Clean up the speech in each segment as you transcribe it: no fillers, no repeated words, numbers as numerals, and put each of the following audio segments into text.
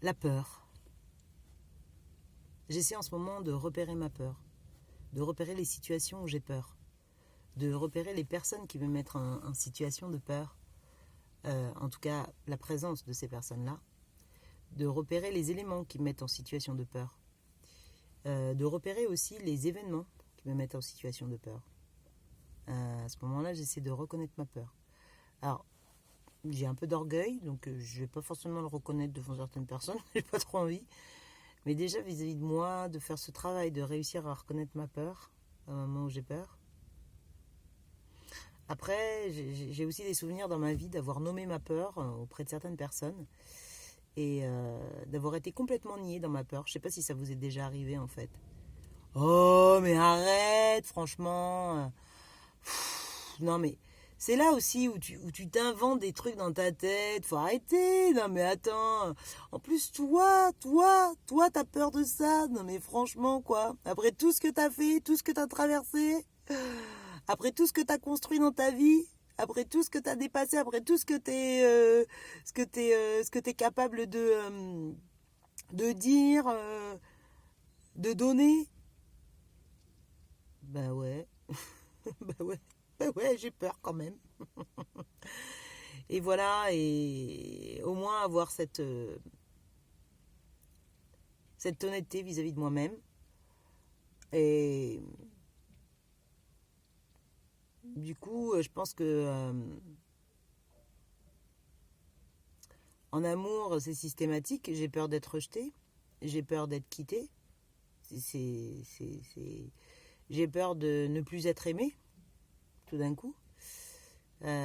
La peur. J'essaie en ce moment de repérer ma peur, de repérer les situations où j'ai peur, de repérer les personnes qui me mettent en situation de peur, en tout cas la présence de ces personnes-là, de repérer les éléments qui me mettent en situation de peur, de repérer aussi les événements qui me mettent en situation de peur. À ce moment-là, j'essaie de reconnaître ma peur. Alors, j'ai un peu d'orgueil, donc je ne vais pas forcément le reconnaître devant certaines personnes, j'ai pas trop envie. Mais déjà vis-à-vis de moi, de faire ce travail, de réussir à reconnaître ma peur, à un moment où j'ai peur. Après, j'ai aussi des souvenirs dans ma vie d'avoir nommé ma peur auprès de certaines personnes et d'avoir été complètement niée dans ma peur. Je ne sais pas si ça vous est déjà arrivé en fait. Oh, mais arrête, franchement. Non, mais c'est là aussi où tu t'inventes des trucs dans ta tête. Faut arrêter. Non, mais attends. En plus, toi, t'as peur de ça. Non, mais franchement, quoi. Après tout ce que t'as fait, tout ce que t'as traversé, après tout ce que t'as construit dans ta vie, après tout ce que t'as dépassé, après tout ce que t'es capable de dire, de donner. Bah ouais. Bah ouais. Bah ouais, j'ai peur quand même. Et voilà, et au moins avoir cette honnêteté vis-à-vis de moi-même. Et du coup, je pense que en amour, c'est systématique. J'ai peur d'être rejetée, j'ai peur d'être quittée, j'ai peur de ne plus être aimée tout d'un coup,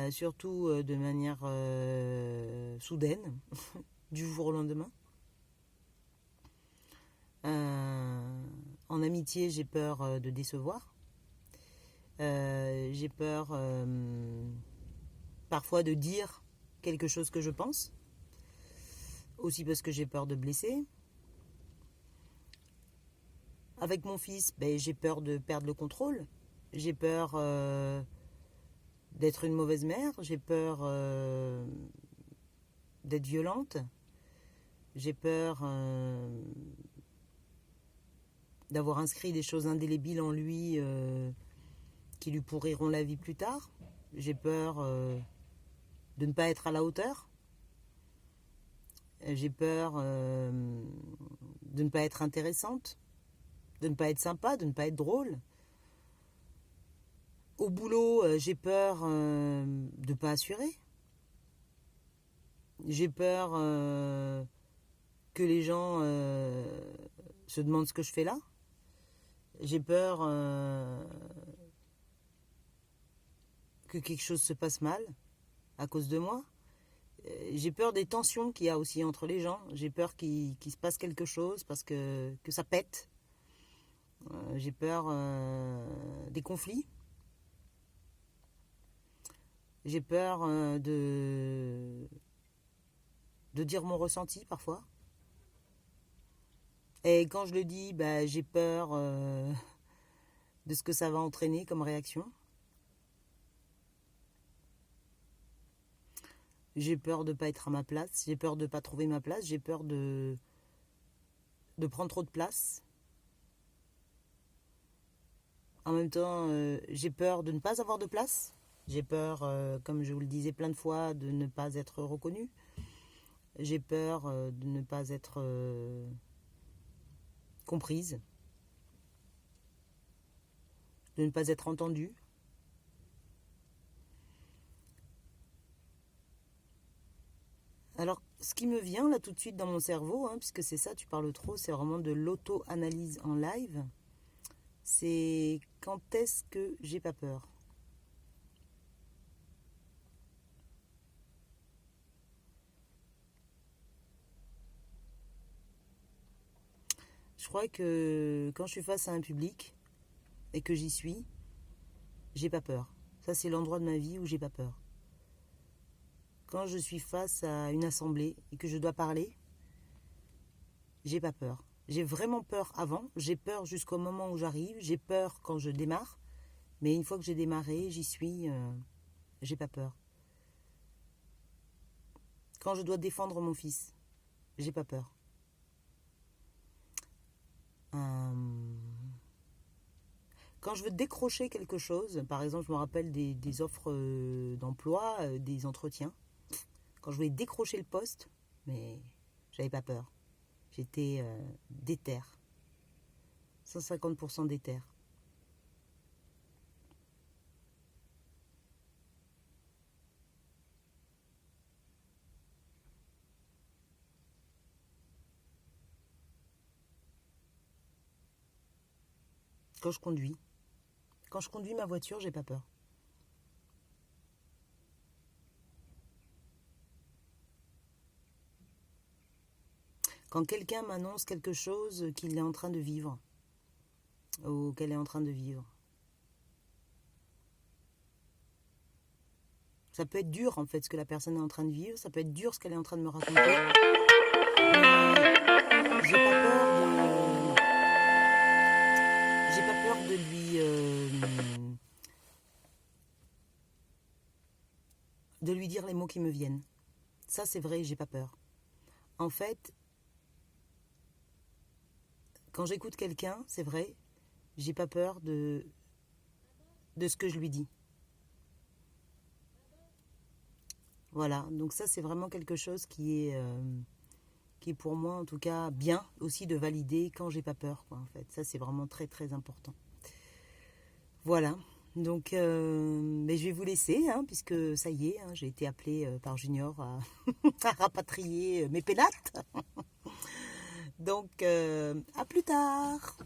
surtout de manière soudaine, du jour au lendemain. En amitié, j'ai peur de décevoir. J'ai peur parfois de dire quelque chose que je pense. Aussi parce que j'ai peur de blesser. Avec mon fils, ben, j'ai peur de perdre le contrôle. J'ai peur d'être une mauvaise mère. J'ai peur d'être violente. J'ai peur d'avoir inscrit des choses indélébiles en lui qui lui pourriront la vie plus tard. J'ai peur de ne pas être à la hauteur. J'ai peur de ne pas être intéressante, de ne pas être sympa, de ne pas être drôle. Au boulot, j'ai peur de ne pas assurer. J'ai peur que les gens se demandent ce que je fais là. J'ai peur que quelque chose se passe mal à cause de moi. J'ai peur des tensions qu'il y a aussi entre les gens. J'ai peur qu'il se passe quelque chose parce que ça pète. J'ai peur des conflits. J'ai peur de dire mon ressenti parfois. Et quand je le dis, bah, j'ai peur de ce que ça va entraîner comme réaction. J'ai peur de ne pas être à ma place. J'ai peur de ne pas trouver ma place. J'ai peur de prendre trop de place. En même temps, j'ai peur de ne pas avoir de place. J'ai peur, comme je vous le disais plein de fois, de ne pas être reconnue. J'ai peur de ne pas être comprise, de ne pas être entendue. Alors, ce qui me vient là tout de suite dans mon cerveau, hein, puisque c'est ça, tu parles trop, c'est vraiment de l'auto-analyse en live, c'est quand est-ce que j'ai pas peur? Je crois que quand je suis face à un public et que j'y suis, j'ai pas peur. Ça, c'est l'endroit de ma vie où j'ai pas peur. Quand je suis face à une assemblée et que je dois parler, j'ai pas peur. J'ai vraiment peur avant, j'ai peur jusqu'au moment où j'arrive, j'ai peur quand je démarre, mais une fois que j'ai démarré, j'y suis, j'ai pas peur. Quand je dois défendre mon fils, j'ai pas peur. Quand je veux décrocher quelque chose, par exemple, je me rappelle des offres d'emploi, des entretiens. Quand je voulais décrocher le poste, mais j'avais pas peur. J'étais déter. 150% déter. Quand je conduis. Quand je conduis ma voiture, j'ai pas peur. Quand quelqu'un m'annonce quelque chose qu'il est en train de vivre, ou qu'elle est en train de vivre. Ça peut être dur en fait ce que la personne est en train de vivre, ça peut être dur ce qu'elle est en train de me raconter. Mais j'ai pas peur de lui dire les mots qui me viennent. Ça c'est vrai, j'ai pas peur. En fait, quand j'écoute quelqu'un, c'est vrai, j'ai pas peur de ce que je lui dis. Voilà, donc ça c'est vraiment quelque chose qui est pour moi en tout cas bien aussi de valider quand j'ai pas peur, quoi, en fait. Ça c'est vraiment très très important. Voilà, donc mais je vais vous laisser, hein, puisque ça y est, hein, j'ai été appelée par Junior à, à rapatrier mes pénates. Donc à plus tard.